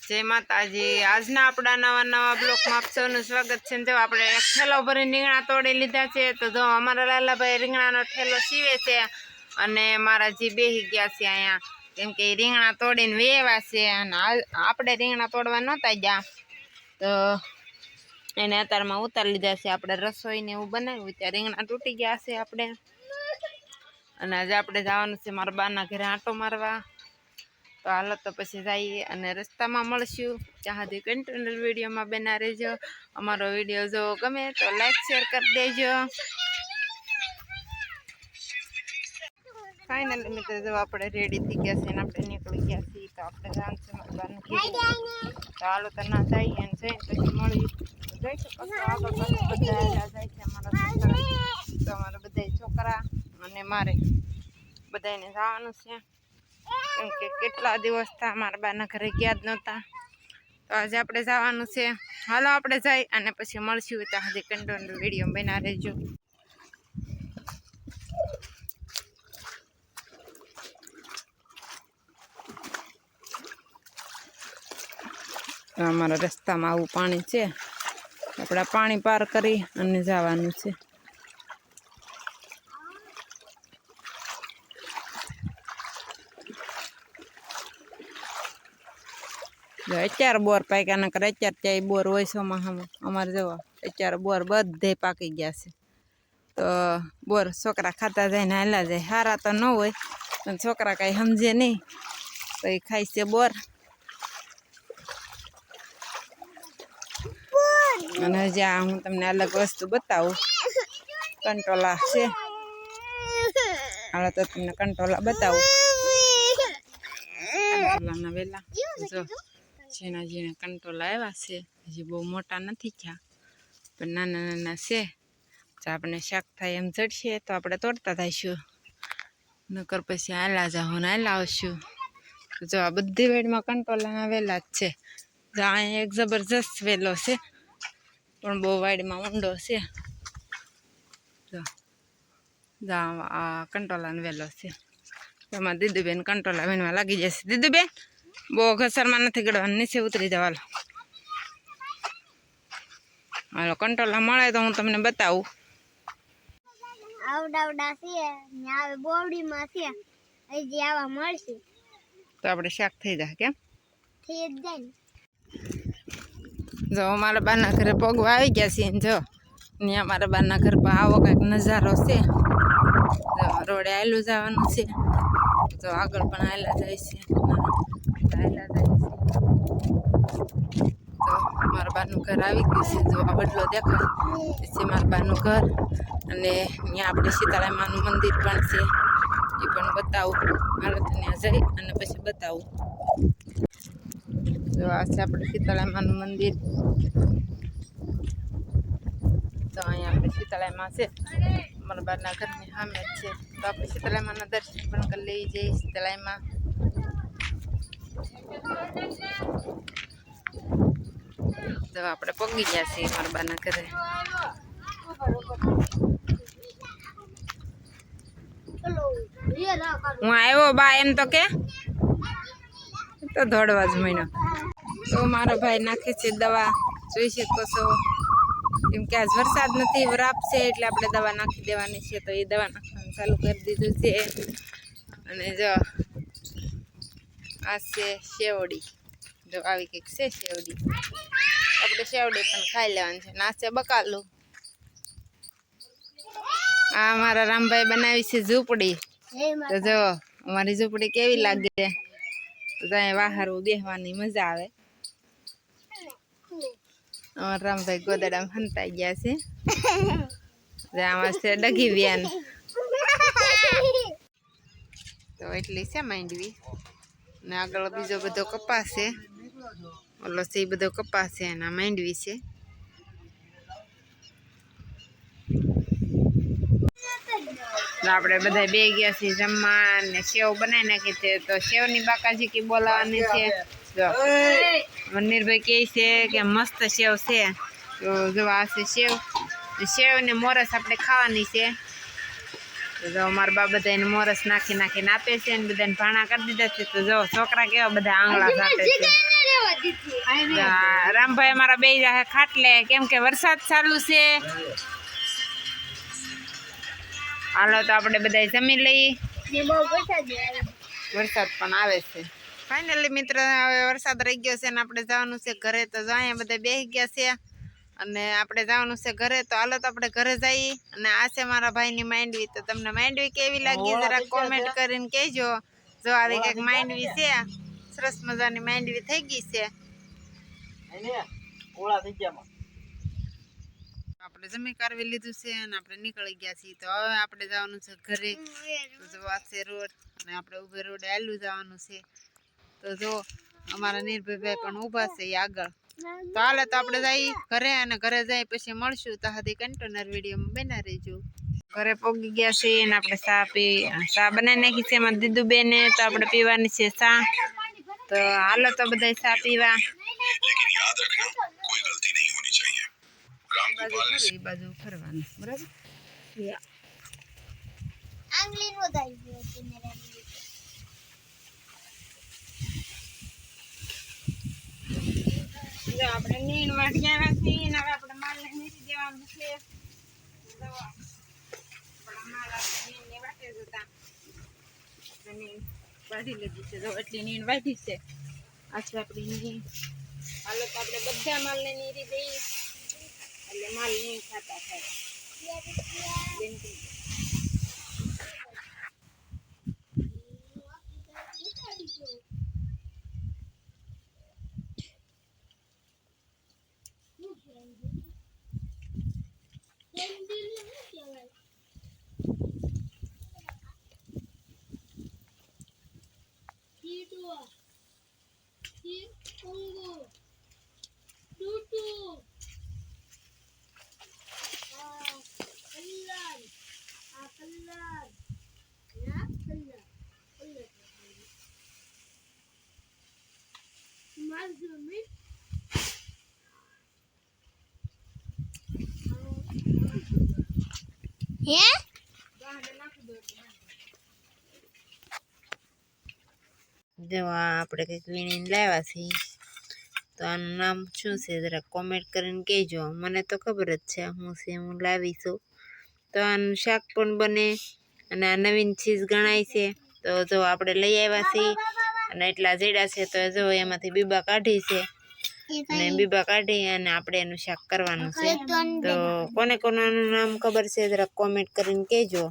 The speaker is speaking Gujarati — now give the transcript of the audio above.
जय माताजी। आजना आपड़ा नवा नवा ब्लॉक में आप सबनु स्वागत है। जो आपणे एक ठेलो भरी રીંગણા तोड़ी लीधा है। तो जो अमारा लालाभाई રીંગણાનો ठेलो सीवे छे अने मारा जी बेही गया छे अहींया, केम के રીંગણા तोड़ीने वेवा छे अने आपणे રીંગણા तोड़वा नता गया तो एने अतारमा उतारी लीधा छे। आपणे रसोई ने एवुं बनाव्युं त्यां રીંગણા तूटी गया छे आपणे। अने आज आपणे जवानुं छे मारा बाना घरे आंटो मारवा। तो हालो तो पछी जाइए अने रस्ता में मळशुं। त्यां सुधी कंटिन्यू विडियो में बना रहीजो। अमारो विडियो जो गमे तो लाइक शेर कर देजो। फाइनली मित्र जो आपणे रेडी थी गया छे ने आपणे निकળી ગયા છીએ। तो आपणे जाण छे मारा बाનું घरे। तो हालो तो ना जाइए अने जईने पछी मळीए। જોઈ શકો છો આગળ પાછળ બધા આયલા જાય છે અમારા છોકરા। તો અમારા બધા છોકરા અને મારે બધાને જવાનું છે, કેમ કે કેટલા દિવસ થા મારા બાના ઘરે ગયા જ નહોતા। તો આજે આપણે જવાનું છે। હાલો આપણે જઈ અને પછી મળશું। ત્યાં સુધી કન્ટિન્યુ વિડીયો બના રહેજો। અમારા રસ્તામાં આવું પાણી છે, આપણે પાણી પાર કરી અને જવાનું છે। અત્યારે બોર પાક્યા, નકર અત્યારે ત્યાં બોર હોય ચોમાસામાં। અમારે જવા અત્યારે બોર બધે પાકી ગયા છે। તો બોર છોકરા ખાતા જાય ને હાલા જાય। સારા તો ન હોય પણ છોકરા કાંઈ સમજે નહીં તો એ ખાય છે બોર। અને હજી આ હું તમને અલગ વસ્તુ બતાવું। કંટોલા છે, હાલો તો તમને કંટોલા બતાવું। કંટોલાના વેલા જો ઝીણા ઝીણા કંટોલા આવ્યા છે, હજી બહુ મોટા નથી થયા પણ નાના નાના છે। જો આપણે શાક થાય એમ જડશે તો આપણે તોડતા થઈશું, નકર પછી હાલા જાઉં ને હાલા આવશું। જો આ બધી વેડમાં કંટોલાના વેલા જ છે। જો અહીંયા એક જબરજસ્ત વેલો છે પણ બહુ વાડીમાં ઊંડો છે। જો આ કંટોલાનો વેલો છે। એમાં દીદુબેન કંટોલા વીણવા લાગી જશે। દીદુબેન બહુ ઘસરમાં નથી ગળવાનું, નીચે ઉતરી જવાલો। હાલો કંટોલા મળે તો હું તમને બતાવું। આવડાવડા છે ને આવે બોવડીમાં છે, હજી આવા મળશે તો આપણે શાક થઈ જાય। કેમ થઈ જ જાય ને। જો અમારા બાના ઘરે પગવા આવી ગયા છીએ। જો ત્યાં અમારા બાના ઘર પર આવો કંઈક નજારો છે। જો રોડે આયલું જવાનું છે। જો આગળ પણ આયલા જાય છે, આયલા જાય છે। તો મારા બાનું ઘર આવી ગયું છે। જો આ બદલો દેખાય છે મારા બાનું ઘર, અને ત્યાં આપણે શીતળામાનું મંદિર પણ છે, એ પણ બતાવું। હાલો ત્યાં જઈ અને પછી બતાવું। જો આ છે આપણે શીતળામાનું મંદિર। તો અહીંયા આપણે શીતળામાં છે, અમારા બારના ઘરની સામે જ છે। તો આપણે શીતળામાના દર્શન પણ કરી લઈ જઈએ શીતળામાં। તો આપણે પગી ગયા છીએ મારા બાના ઘરે। હું આવ્યો બા એમ તો કે તો દોડવા જ મહિનો। તો મારો ભાઈ નાખે છે દવા, જોઈ શકો છો। કેમ કે આજ વરસાદ નથી, વરાપ છે એટલે આપણે દવા નાખી દેવાની છે। તો એ દવા નાખવાનું ચાલુ કરી દીધું છે। અને જો આ છે શેવડી। જો આવી કંઈક છે શેવડી, આપણે શેવડી પણ ખાઈ લેવાની છે। ના છે બકાલું। આ મારા રામભાઈ બનાવી છે ઝૂંપડી। તો જો અમારી ઝૂંપડી કેવી લાગે, તો ત્યાં વાહારું બેસવાની મજા આવે। અમારા રામભાઈ ગોદડામાં હંતાઈ ગયા છે। આમાં છે ડગી વ્યાન। તો એટલી છે માંડવી, ને આગળ બીજો બધો કપાસ છે। ઓલો છે એ બધો કપાસ છે અને આ માંડવી છે। આપણે બધા બે ગયા છીએ જમવા ને સેવ બનાવી નાખી છે। તો સેવની બાકાજી કી બોલાવાની છે। જો મનીરભાઈ કહે છે કે મસ્ત સેવ છે। તો જો આ છે સેવ, સેવ ને મોરસ આપણે ખાવાની છે। તો જો અમારા બા બધાને મોરસ નાખી નાખીને આપે છે, ને બધાને ભાણા કરી દીધા છે। તો જો છોકરા કેવા બધા આંગળા કાઢે છે। રામભાઈ અમારા બે જાહે ખાટલે કેમ કે વરસાદ ચાલુ છે. હાલો તો આપણે બધા જમી લઈએ. વરસાદ પણ આવે છે. ફાઇનલી મિત્ર હવે વરસાદ રહી ગયો છે ને આપણે જવાનું છે ઘરે. તો જો અહીંયા બધા બેસી ગયા છે અને આપણે જવાનું છે ઘરે. તો હાલો તો આપણે ઘરે જઈએ. અને આ છે મારા ભાઈની માંડવી. તો તમને માંડવી કેવી લાગી જરા કોમેન્ટ કરીને કહેજો. જો આવી કંઈક માંડવી છે, સરસ મજાની માંડવી થઈ ગઈ છે. આપણે જમી કારવી લીધું છે અને આપણે નીકળી ગયા છીએ. તો હવે આપણે જવાનું છે ઘરે. તો જો આ છે રોડ અને આપણે ઉભે રોડે આયલું જવાનું છે. તો જો અમારા નિર્ભયભાઈ પણ ઊભા છે એ આગળ. તો હાલે તો આપણે જઈએ ઘરે અને ઘરે જઈ પછી મળશું. તો સુધી કન્ટેનર વિડીયોમાં બના રહેજો. ઘરે પોગી ગયા છે અને આપણે ચા બનાવી નાખી છે એમાં દીદુ બેને. તો આપણે પીવાની છે ચા. તો હાલો તો બધા ચા પીવા. બાજુ ફરવાનું બરાબર. જો આપણે નીણ વાટી આવ્યા છીએ ને હવે આપણે માલને નીરી દેવાનું છે. માલ આપણે નીણની વાટે જ હતા. નીણ વાઢી લીધી છે. જો એટલી નીણ વાઢી છે. આ છે આપણી નીણ. હાલો તો આપણે બધા માલને નીરી દઈએ એટલે માલ નીણ ખાતા થાય. જો આપણે કંઈક વીણીને લાવ્યા છીએ. તો આનું નામ શું છે જરા કોમેન્ટ કરીને કહેજો. મને તો ખબર જ છે હું છે, હું લાવીશું. તો આનું શાક પણ બને અને આ નવીન ચીજ ગણાય છે. તો જો આપણે લઈ આવ્યા છીએ અને એટલા જેડા છે. તો જો એમાંથી બીબા કાઢી છે અને બીબા કાઢી અને આપણે એનું શાક કરવાનું છે. તો કોને કોનાનું નામ ખબર છે જરા કોમેન્ટ કરીને કહેજો.